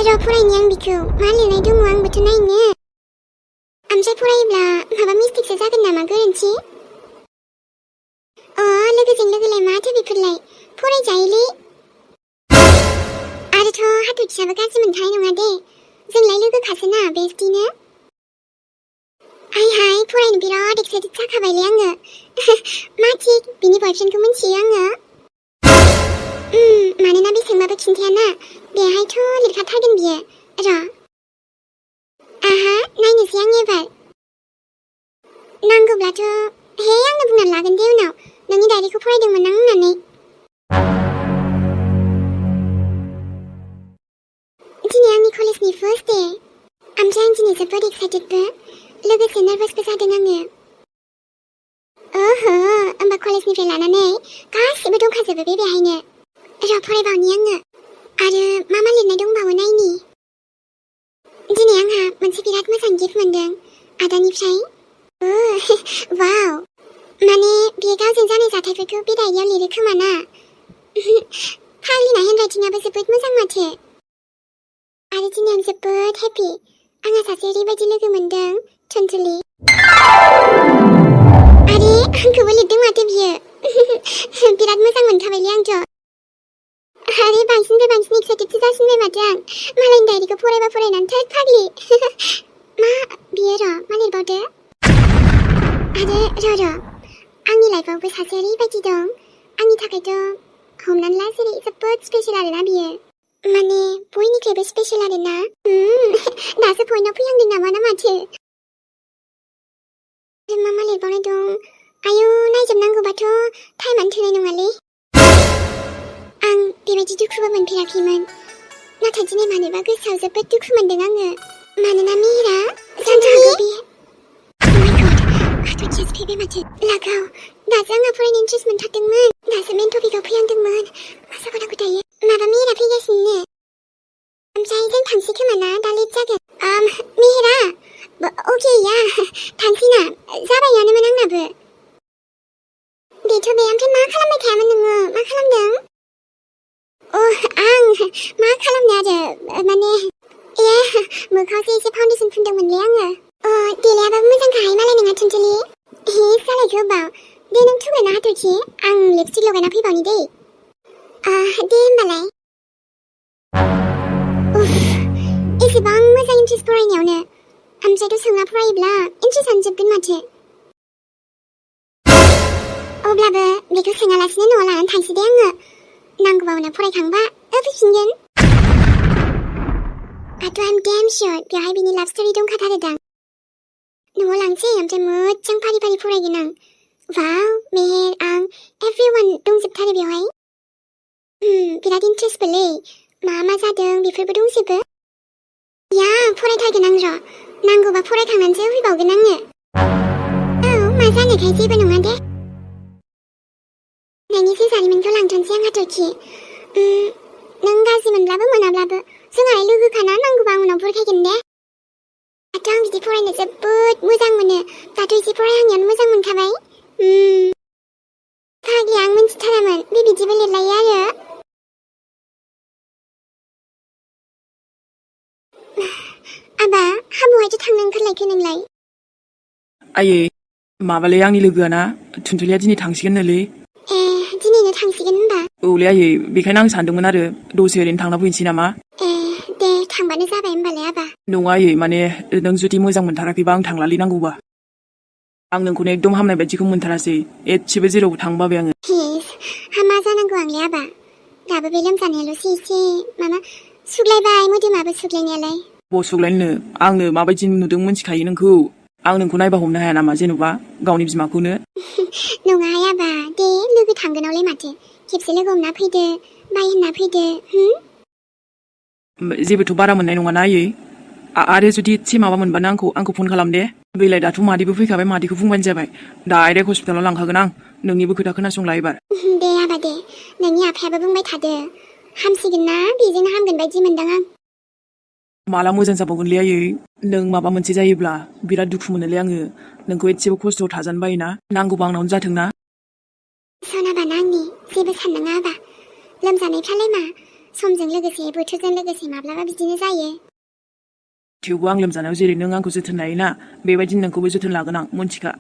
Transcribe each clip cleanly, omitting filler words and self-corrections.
र' फरायनि आं बिखौ मा लिरनाय दङ आंबोथ' नायनो ओमफ्राय फरायोब्ला माबा मिस्टेकसो जागोन नामा गोरोन्थि लोगोजों लोगोलाय माथो बेफोरलाय फरायजायोलै आरोथ' हाथरखियाबो गाज्रि मोनखानाय नङा दे जोंलाय लोगोखासोना बेस्टिनो हाय फरायनो बिराद एक्साइटेड जाखाबायलै आङो मा थिक बिनि बयफ्रेन्डखौ मिन्थियो आङो मानोना बेसेबांबाबो खिन्थायाना बेहायथ' लिरखाथारगोन बियो र' नायनोसै आं एबार नांगौब्लाथ' हे आंनो बुंनानै लागोन दे उनाव नोंनि डायरिखौ फरायदोंमोन आं होननानै दिनै आंनि कलेजनि फार्स्ट डे ओमफ्राय आं दिनै जोबोद एक्साइटेडबो लोगोसे नार्भासबो जादों आङो होमबा कलेजनिफ्राय लानानै गासिबो दंखाजोबो बेहायनो र' फरायबावनि आङो आरो मा लिरनाय दंबावो नायनि दिनै आंहा मोनसे बिराद मोजां गिफ्ट मोनदों आदानिफ्राय वाव माने बियो गावजों जानाय जाथायफोरखौ बे डायरियाव लिरो खोमा ना फाग्लिना हेन्डराइटिंआबो जोबोद मोजां माथो आरो दिनै आं जोबोद हेपि आंहा सासे ओरैबायदि लोगो मोनदों टुनटुलि आरे आंखौबो लिरदों माथो बियो बिराद मोजां मोनखाबायलै आंथ' आरे बांसिननिफ्राय बांसिन एक्साइटेडसो जासिनबाय माथो आं मालायनि डायरिखौ फरायबा फरायनानै थोद फाग्लि मा बियो र' मा लिरबावदो आरो र' आंनि लाइफआवबो सासे ओरैबायदि दं आंनि थाखायथ' हमनानै ला जेरै जोबोद स्पेशेल आरोना बियो माने बयनिख्रुइबो स्पेशेल आरोना दासो पइन्टआव फैहांदों नामा ना माथो मा लिरबावनाय दं आयौ नायजोबनांगौबाथ' टाइमानो थोनाय नङालै आं बेबायदि दुखुबो मोनफेराखैमोन नाथाय दिनै मानोबा गोसोआव जोबोद दुखु मोनदों आङो मानोना मेहेरा जानो हागौ बे हाथरखियासो फैबाय माथो लागाव दासो आंहा फरायनो इन्ट्रेस्ट मोनथारदोंमोन दासो मेन टपिकआव फैहांदोंमोन मा जाबावनांगौ दायो माबा मेहेरा फैगासिनो ओमफ्राय जों थांसै खोमा ना दा लेट जागोन मेहेरा अके या थांसै ना जाबायानोमोन आंनाबो बेथ' बे ओमफ्राय मा खालामबाय थायामोन नोङो मा खालामदों आं मा खालामनो आरो माने मोखाङावसो एसे फाउन्डेसन फुनदोंमोनलै आङो देलायाबाबो मोजांखाहाय मालाय नोंहा टुनटुलि जालाय गोबाव दे नों थुग्रोना हाथरखि आं लिपस्टिक लगायना फैबावनि दे दे होमबालाय एसेबां मोजां इन्ट्रेस्ट फरायनायावनो ओमफ्रायथ' सोङा फरायोब्ला इन्ट्रेस्टआनो जोबगोन माथो अब्लाबो बेखौ सोङालासिनो न'आव लानानै थांसै दे आङो नांगौबा उनाव फरायखांबा फैफिनगोन आथ' आइम डेम शियर बेवहाय बिनि लाभ स्ट'रि दंखाथारोदां न'आव लांसै ओमफ्राय मोजां फारि फारि फरायगोन आं वाव मेहेर आं एभ्रिवान दंजोबथारो बेवहाय बिराद इन्ट्रेस्टबोलै मा जादों बेफोरबो दंजोबो या फरायथारगोन आं र' नांगौबा फरायखांनानैसो फैबावगोन आङो मा जानोखाय जेबो नङा दे नोंनि जिउ जारिमिनखौ लांथ'नोसै आं हाथरखि नों गाज्रि मोनब्लाबो मोनाब्लाबो जोंहाय लोगोखाना नांगौबा उनाव बुरखायगोन दे दाथ' आं बिदि फरायनो जोबोद मोजां मोनो दाथ' एसे फरायहांनायावनो मोजां मोनखाबाय फाग्लि आं मिन्थिथारामोन बे बिदिबो लिरलायो आरो आबा हाबुहायथ' थांनो ओंखारलायखो नोंलाय आयै माबालै आंनि लोगोआना टुनटुलिया दिनै थांसिगोननोलै दिनैनो थांसिगोन होनबा औलै आयै बेखायनो आं सानदोंमोन आरो दसे ओरैनो थांना फैनोसै नामा दे थांबानो जाबाय होमबालाय आबा नङा आयै माने नों जुदि मोजां मोनथाराखैबा आं थांलालै नांगौबा आं नोंखौनो एकदम हामनाय बायदिखौ मोनथारासै एसेबो जेरावबो थांनो बाबाय आङो हामा जानांगौ आंलाय आबा दाबो बे लोमजानायाल'सो एसे माबा सुग्लायबाय मोदोमाबो सुग्लायनायालाय सुग्लायनो आंनो माबायदि नुदों मिन्थिखायो नोंखौ आं नोंखौ नायबा हमनो हाया नामा जेन'बा गावनि बिमाखौनो नङाहाय आबा दे लोगो थांगोनावलाय माथो खेबसे लोगो हमना फैदो बाय होनना फैदो जेबोथ' बारा मोननाय नङाना आयै आरो जुदि एसे माबा मोनबानो आंखौ फन खालाम दे बेलाय दाथ' मादैबो फैखाबाय मादैखौ बुंबानो जाबाय डाइरेक्ट हस्पिटालाव लांखागोन आं नोंनिबो खोथा खोनासंला एबार दे आबा दे नोंनि आफायाबो बुंबाय थादो हामसिगोन ना बेजोंनो हामगोन बायदि मोनदां आं माला मोजां जाबावगोनलै आयै नों माबा मोनसे जायोब्ला बिराद दुखु मोनोलै आङो नोंखौ एसेबो खस्थ'आव थाजानो बायोना नांगौबा आंनावनो जाथों ना सनाबाना आंनि जेबो साननाङा आबा लोमजानायफ्रालाय मा समजों लोगोसे बोथोरजों लोगोसे माब्लाबा बिदिनो जायो थेवबो आं लोमजानायाव जेरै नों आंखौ जोथोन लायोना बेबायदिनो नोंखौबो जोथोन लागोन आं मोनथिखा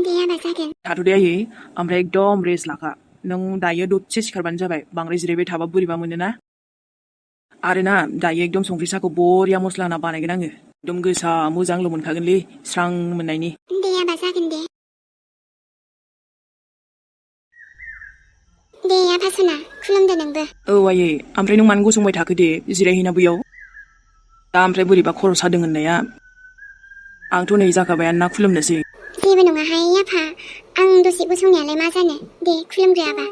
दे आबा जागोन थाथ'दे आयै ओमफ्राय एकदम रेस्ट लाखा नों दायो दसे सिखारबानो जाबाय बांद्राय जिरायबाय थाबा बोरैबा मोनोना आरो ना दायो एकदम संख्रि साहाखौ बरिया मस्ला होना बानायगोन आङो एकदम गोसा मोजांल' मोनखागोनलै स्रां मोननायनि दे आबा जागोन दे आफा सना खुलुमदो नोंबो औ आयै ओमफ्राय नों मानो गसंबाय थाखो दे जिरायहैना बैयाव दा ओमफ्राय बोरैबा खर' सादों होननाया आंथ' नै जाखाबायानो खुलुमनोसै जेबो नङाहाय आफा आं दसे गसंनायालाय मा जानो दे खुलुमग्रो आबा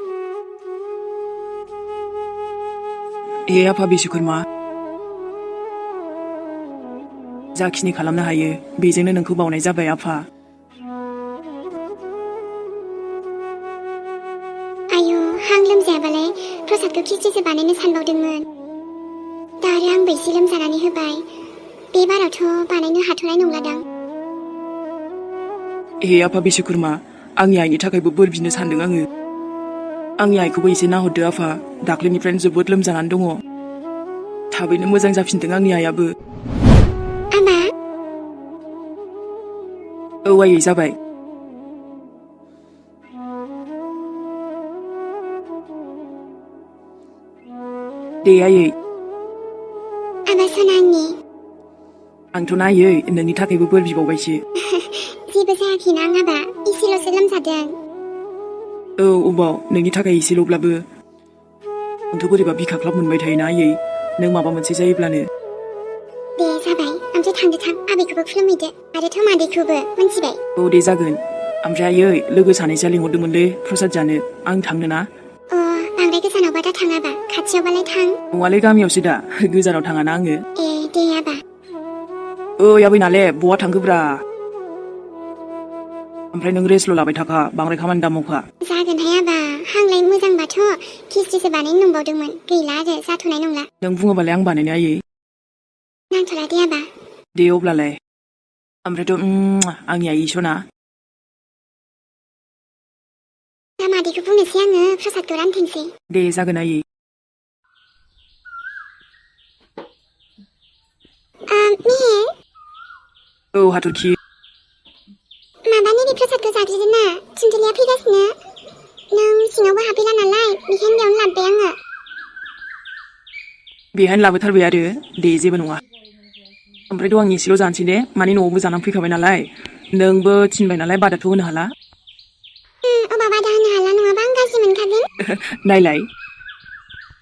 हे आफा बिश्वकर्मा जाखिनि खालामनो हायो बेजोंनो नोंखौ बावनाय जाबाय आफा आयु हां लोमजायाबालाय प्रसादखौ खिस्टिसो बानायनो सानबावदोंमोन दा आरो आंबो एसे लोमजानानै होबाय बे बारावथ' बानायनो हाथ'नाय नंलादां हे आफा बिश्वकर्मा आंनि आइनि थाखायबो बोर बिनो सानदों आङो आंनि आइखौबो एसे नाहरदो आफा दाख्लैनिफ्रायनो जोबोद लोमजानानै दङ थाबैनो मोजां जाफिनदों आंनि आइयाबो आबा औ आयै जाबाय दे आयै आबा सना आंनि आंथ' नायै नोंनि थाखायबो बोर बिबावबायसो जेबो जायाखैना आं आबा एसेल'सो लोमजादों औ अबाव नोंनि थाखाय एसेल'ब्लाबो आंथ' बोरैबा बिखाख्लाब मोनबाय थायोना आयै नों माबा मोनसे जायोब्लानो दे जाबाय ओमफ्राय थांदो थां आबैखौबो खुलुमहैदो आरोथ' मादैखौबो मोनथिबाय औ दे जागोन ओमफ्राय आयै लोगो सानैसोआ लिंहरदोंमोनलै प्रसाद जानो आं थांनो ना बांद्राय गोजानावबा दा थाङाबा खाथियावबालाय थां नङालै गामियावसो दा गोजानाव थाङाना आङो ए दे आबा ओइ आबै नाले बहा थांखोब्रा ओमफ्राय नों रेस्टल' लाबाय थाखा बांद्राय खामानि दामावखा जागोनहाय आबा हांलाय मोजांबाथ' खिस्टिसो बानायनो नंबावदोंमोन गैला आरो जाथ'नाय नंला नों बुङोबालाय आं बानायनो आयै नांथ'ला दे आबा दे अब्लालाय ओमफ्रायथ' आंनि आइ सना दा मादैखौ बुंनोसै आङो प्रसादखौ रानथोंसै दे जागोन आयै मेहेर औ हाथरखि माबा नैबे प्रसादखौ जाग्रोदो ना थुनथुलिया फैगासिनो नों सिङावबो हाबफैला नालाय बेखायनो बेयावनो लाबोबाय आङो बेहायनो लाबोथारबाय आरो दे जेबो नङा ओमफ्रायथ' आं एसेल' जानोसै दे माने न'आवबो जानानै फैखाबाय नालाय नोंबो थिनबाय नालाय बादाथ' होनो हाला अबा बादा होनो हाला नङाबा आं गाज्रि मोनखागोन नायलाय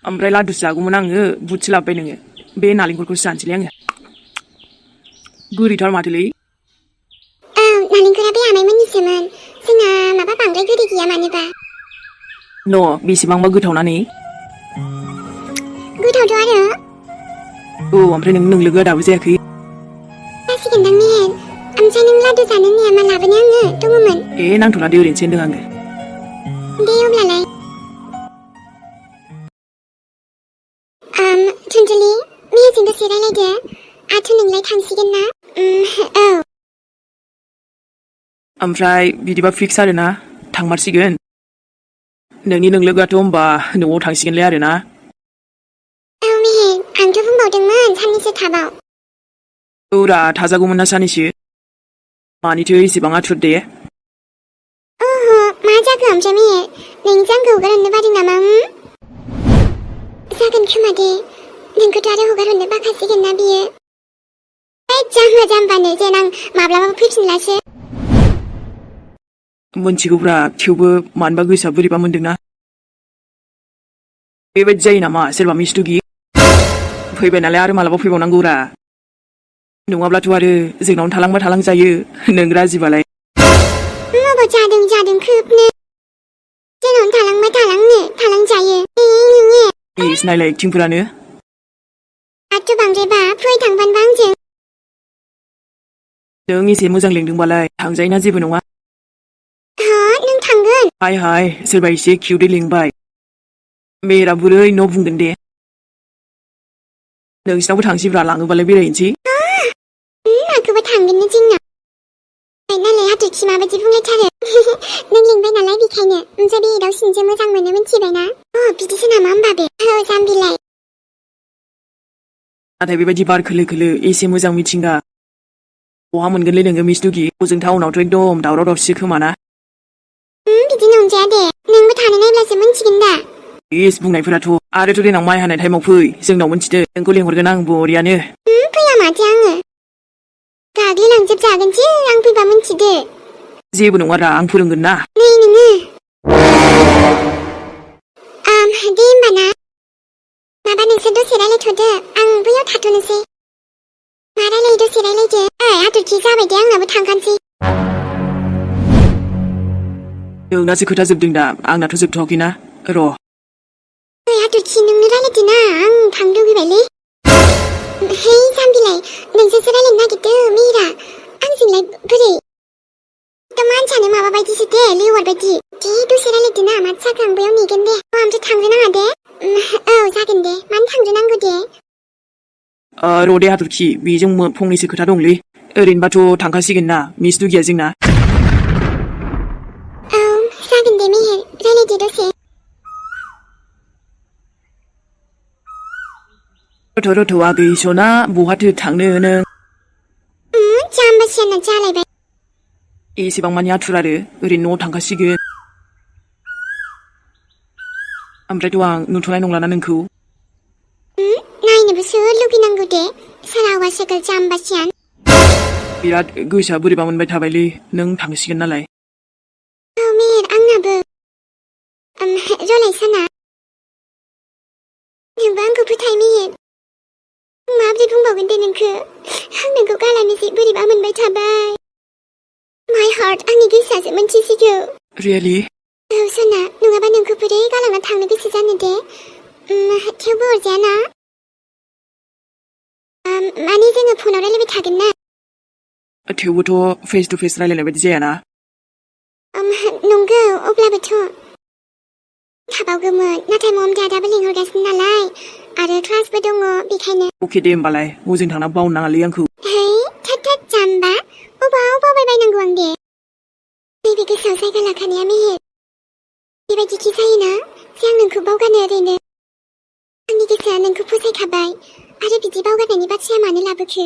ओमफ्राय लादुसो जागौमोन आङो बुटसो लाबोबाय नोङो बे नालेंखरखौसो जानोसैलै आङो गोदैथार माथोलै नालेंखरा बे आमाइमोननिसोमोन जोंना माबा बांद्राय गोदै गैया मानोबा न' बेसेबांबा गोथावना नै गोथावथ' आरो औ ओमफ्राय नों लोगोआ दाबो जायाखै जासिगोनदां मेहेर ओमफ्राय नों लादु जानो होननाया मा लाबोनो आङो दङमोन ए नांथ'ला दे ओरैनोसो होनदों आङो दे अब्लालाय थुनथुलि मेहेरजों दसे रायलायदो आथु नोंलाय थांसिगोन ना औ ओमफ्राय बिदिबा फिक्स आरो ना थांमारसिगोन नोंनि लोगोआथ' होमबा न'आव थांसिगोनलै आरो ना औ मेहेर आंथ' बुंबावदोंमोन साननैसो थाबाव औरा थाजागौमोन ना सानैसो मानिथो एसेबां आथुर दे मा जाखो ओमफ्राय मेहेर नोंजों आंखौ हगार हरनो बादों नामा जागोन खोमा दे नोंखौथ' आरो हगार हरनो बाखासिगोन ना बियो जाम्बा जाम्बानो जेन आं माब्लाबाबो फैफिनलासो मोनथिगौब्रा थेवबो मानोबा गोसोआ बोरैबा मोनदोंना बेबायदि जायो नामा सोरबा मिस्थुगि फैबाय नालाय आरो मालाबा फैबावनांगौरा नङाब्लाथ' आरो जोंनावनो थालांजायो नों राजिबालाय जादों खोबनो जोंनावनो थालांजायो इस नायलाय एक्टिंफोरानो आरो बांद्रायबा फै थांबानोबा आंजों नों एसे मोजां लेंदोंबालाय थांजायोना जेबो नङा नों थांगोन हाय सोरबा एसे किउदै लिंबाय मेहेरा बोरै न' बुंगोन दे नोंसिनावबो थांसैब्रा लाङोबालाय बेरायहैनोसै आंखौबो थांगोननो जोंनाव नालाय हाथरखि माबायदि बुंलायथारो नों लिंबाय नालाय बेखायनो ओमफ्राय बे एदाव सिनजो मोजां मोनो मिथिबायना बिदिसो नामा होमबा बे जाम्बिलाय नाथाय बेबायदि बार खोलो खोलो एसे मोजां मिथिंगा बहा मोनगोनलै नोङो मिसदुगि हजों टाउनावथ' एकदम दावराव दावसि खोमाना बिदि नंजाया दे नोंबो थानो नायब्लासो मिन्थिगोन दा इस बुंनायफोराथ' आरोथ' देनां माइ हानाय टाइमाव फै जोंनाव मोनथिदो नोंखौ लेंहरगोन आं बरियानो फैया माथो आङो गाग्लिलांजोबजागोनसो आं फैबा मिन्थिदो जेबो नङारा आं फोरोंगोन ना नै नोङो दे होमबा ना माबा नोंसोर दसे रायलायथ'दो आं बैयाव थाथ'नोसै मा रायलायो दसे रायलायदो हाथरखि जाबाय दे आंनाबो थांखानोसै नोंनासो खोथा जोबदों दा आंनाथ' जोबथ'वाखैना र' हाथरखि नोंनो रायलायदो ना आं थांनो लुगैबायलै हे जाम्बिलाय नोंसोरसो रायलायनो नागिरदों मेहेरा आंजोंलाय बोरै मानसियानो माबा बायदिसो दे लिवार बायदि दे दसे रायलायदो ना माथो जाखो आं बैयाव नेगोन दे आमफ्राय थांग्रोनाङा दे औ जागोन दे मानो थांग्रोनांगौ दे र' दे हाथरखि बेजों फंनैसो खोथा दंलै ओरैनोबाथ' थांखासिगोन ना मिस दुगिया जोंना औ जागोन दे मेहेर रायलायदो दसे रथ' आगै सना बहाथो थांनो नों जाम्बासियाना जालायबाय एसेबां मानि आथुर आरो ओरैनो न'आव थांखासिगोन ओमफ्रायथ' आं नुथ'नाय नंलाना नोंखौ नायनोबो सोर लुगैनांगौ दे सारावा सेकेल जाम्बासियान बिराद गोसोआ बोरैबा मोनबाय थाबायलै नों थांसिगोन नालाय औ मेहेर आंनाबो रलाय साना नोंबो आंखौ फोथाय मेहेर माबोरै बुंबावगोन दे नोंखौ आं नोंखौ गालानोसै बोरैबा मोनबाय थाबाय माय हार्ट आंनि गोसोआसो मोनथिसिगौ रियेलि औ सना नङाबा नोंखौ बोरै गालांना थांनो गोसो जानो दे थेवबो अरजायाना माने जोङो फनाव रायलायबाय थागोन ना थेवबोथ' फेस टु फेस रायलायनाय बायदि जायाना नंगौ अब्लाबोथ' थाबावगौमोन नाथाय मम दादाबो लिंहरगासिनो नालाय आरो क्लासबो दङ बेखायनो अके दे होमबालाय हजों थांना बावनो नाङालै आंखौ है थाथ जाम्बा अबाव बावबायबायनांगौ आं दे नैबे गोसोआव जायगा लाखानाया मेहेर बेबायदिखि जायोना जे आं नोंखौ बावगारनो ओरैनो आंनि गोसोआ नोंखौ फसायखाबाय आरो बिदि बावगारनायनि बाथ्राया मानो लाबोखो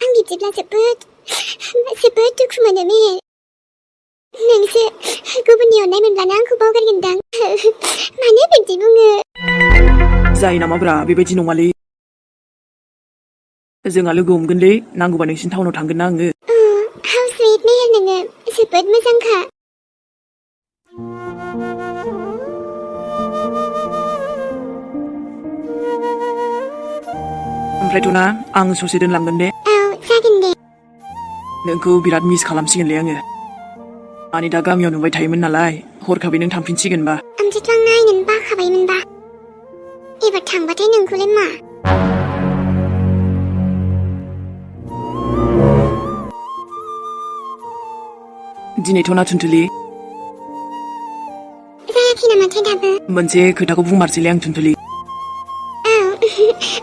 आं बिदिब्ला जोबोद दुखु मोनो मेहेर नोंसो गुबुननि अननाय मोनब्लानो आंखौ बावगारगोनदां मानो बिदि बुङो जायो नामाब्रा बेबायदि नङालै जोंहा लोगो हमगोनलै नांगौबा नोंसिनि टाउनाव थांगोन ना आङो हाउ स्विट मेहेर नोङो जोबोद मोजांखा ओमफ्रायथ' ना आं ससे दोनलांगोन दे औ जागोन दे नोंखौ बिराद मिस खालामसिगोनलै आङो माने दा गामियाव नुबाय थायोमोन नालाय हरखाबै नों थांफिनसिगोनबा ओमफ्रायथ' आं नायनोनो बाखाबायमोनबा एबार थांबाथाय नोंखौलाय मा दिनैथ' ना थुनथुलि जायाखै नामाथाय दाबो मोनसे खोथाखौ बुंमारसैलै आं थुनथुलि औ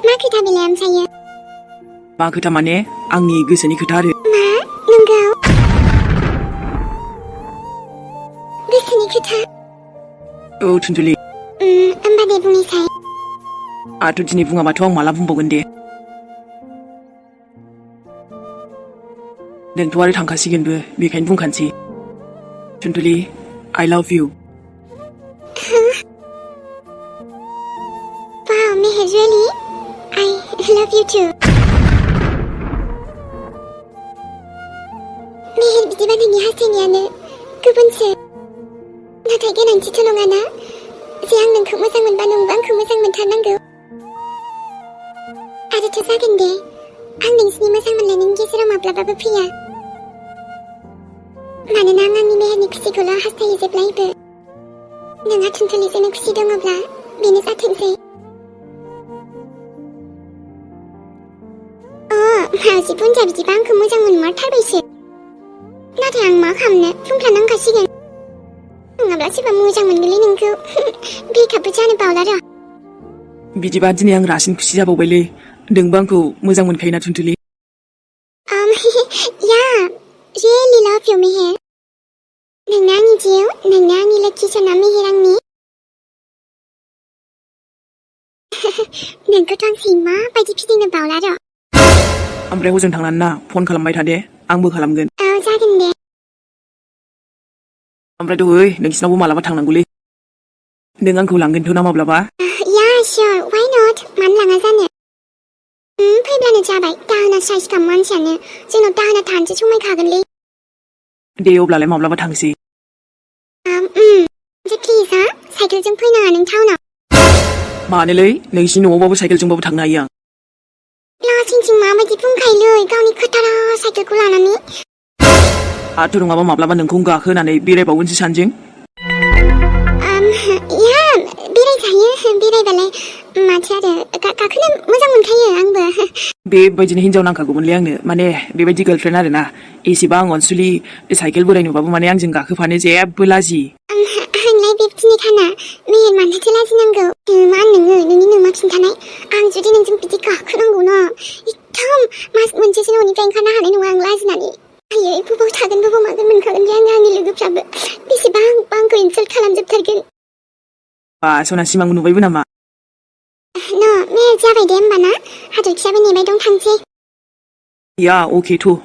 मा खोथा बेलाय ओमफ्रायो मा खोथा माने आंनि गोसोनि खोथा आरो मा नंगौ गोसोनि खोथा औ थुनथुलि होमबा दे बुंनायसाय आंथ' दिनै बुङाबाथ' आं माला बुंबावगोन दे नोंथ' आरो थांखासिगोनबो बेखायनो बुंखानोसै थुनथुलि आइ लाभ U Wow, Meher, really? I love you too. Meher, बिदिबा नोंनि हास्थायनायानो गुबुनसो नाथाय गोनांथिथ' नङाना जे आं नोंखौ मोजां मोनबा नोंबो आंखौ मोजां मोनथारनांगौ आरोथ' जागोन दे आं नोंसिनि मोजां मोनलायनायनि गेजेराव माब्लाबाबो फैया मानोना आं आंनि मेहेरनि खुसिखौल' हास्थायो जेब्लायबो नोंहा थुनथुलिजोंनो खुसि दङब्ला बेनो जाथोंसै मावजि बुन्जा बिदिबा आंखौ मोजां मोनमारथारबायसो नाथाय आं मा खालामनो बुंफ्लानांखासिगोन नङाब्ला सोरबा मोजां मोनगोनलै नोंखौ ब्रेकआपबो जानो बावला र' बिदिबा दिनै आं रासिन खुसि जाबावबायलै नोंबो आंखौ मोजां मोनखायोना थुनथुलि yeah really love you Meher नोंनो आंनि जिउ नोंनो आंनि लोखि सना मेहेर आंनि नोंखौथ' आं सैमा बायदि फिदिंनो बावला र'। ओमफ्राय हजों थांनानै ना फन खालामबाय था दे आंबो खालामगोन। औ जागोन दे। ओमफ्राय दहै नोंसिनावबो मालाबा थांनांगौलै नों आंखौ लांगोनथ' ना माब्लाबा या sure why not मानो लाङा जानो फैब्लानो जाबाय दाहोना साइसखा मानसियानो जोंनाव दाहोना थानोसो समायखागोनलै दे अब्लालाय माब्लाबा थांसै ओमफ्राय प्लिज हा साइकेलजों फैनाङा नों टाउनाव मानोलै नोंसिनि न'आवबाबो साइकेलजोंबाबो थांनो हायो आं लासिंसिं माबायदि बुंखायोलै गावनि खोथारा साइकेलखौ लानानै आथ' नङाबा माब्लाबा नोंखौ गाखोनानै बेरायबावगोनसो सानजों या बेरायजायो बेरायबालाय माथो आरो गाखोनो मोजां मोनखायो आंबो बेबायदिनो हिनजाव नांखागौमोनलै आंनो माने बेबायदि गार्लफ्रेन्ड आरो ना एसेबां अनसुलि साइकेल बोराय नुबाबो माने आंजों गाखोफानो जेबो लाजि आंलाय बेबायदिनो खाना मेहेर मानोथो लाजिनांगौ मा नोङो नोंनि नोमा खिन्थानाय आं जुदि नोंजों बिदि गाखोनांगौ न एकदम मास मोनसेसो न'निफ्राय ओंखारनो हानाय नङा आं लाजिनानै आयै बबाव थागोन बबाव मागोन मोनखागोन बे आंनि लोगोफ्राबो बेसेबां आंखौ इनसाल्ट खालामजोबथारगोन बा सना सिमां नुबायबो नामा न' मेहेर जाबाय दे होमबा ना हाथरखियाबो नेबाय दं थांसै या अके थ'